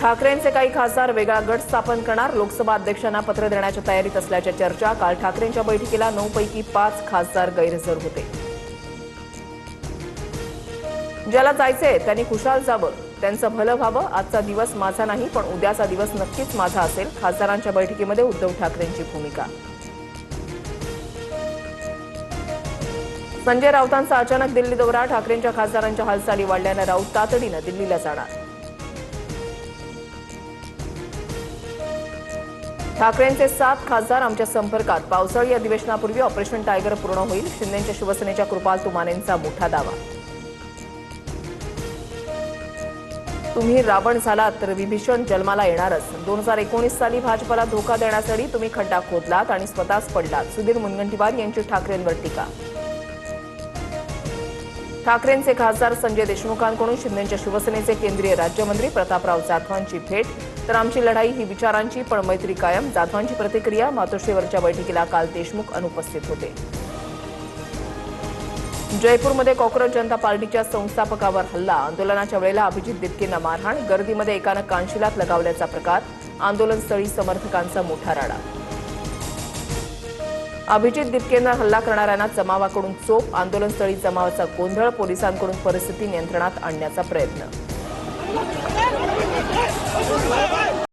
ठाकरेंचे काही खासदार वेगळा गट स्थापन करणार, लोकसभा अध्यक्षांना पत्र देण्याच्या तयारीत असल्याच्या चर्चा। काल ठाकरेंच्या बैठकीला 9 पैकी 5 खासदार गैरहजर होते। ज्याला जायचंय त्यांनी खुशाल जावं, त्यांचं भलं व्हावं। आजचा दिवस माझा नाही, पण उद्याचा दिवस नक्कीच माझा असेल, खासदारांच्या बैठकीमध्ये उद्धव ठाकरेंची भूमिका। संजय राऊतांचा अचानक दिल्ली दौरा, ठाकरेंच्या खासदारांच्या हालचाली वाढल्यानं राऊत तातडीनं दिल्लीला जाणार। ठाकरेंचे 7 खासदार आमच्या संपर्कात, पावसाळी अधिवेशनापूर्वी ऑपरेशन टायगर पूर्ण होईल, शिंदेच्या शिवसेनेच्या कृपाल तुमानेंचा मोठा दावा। तुम्ही रावण झालात तर विभीषण जन्माला येणारच, 2019 साली भाजपला धोका देण्यासाठी तुम्ही खड्डा खोदलात आणि स्वतःच पडलात, सुधीर मुनगंटीवार यांची ठाकरेंवर टीका। ठाकरेंचे खासदार संजय देशमुखांकडून शिंदेच्या शिवसेनेचे केंद्रीय राज्यमंत्री प्रतापराव जाधवांची भेट, तर आमची लढाई ही विचारांची पण मैत्री कायम, जाधवांची प्रतिक्रिया। मातोश्रीवरच्या बैठकीला काल देशमुख अनुपस्थित होते। जयपूरमध्ये कॉक्रोच जनता पार्टीच्या संस्थापकावर हल्ला, आंदोलनाच्या वेळेला अभिजित दिपकेंना मारहाण, गर्दीमध्ये एकानं कानशिलात लगावल्याचा प्रकार, आंदोलनस्थळी समर्थकांचा मोठा राडा। अभिजित दिपकेंना हल्ला करणाऱ्यांना जमावाकडून चोप, आंदोलनस्थळी जमावाचा गोंधळ, पोलिसांकडून परिस्थिती नियंत्रणात आणण्याचा प्रयत्न।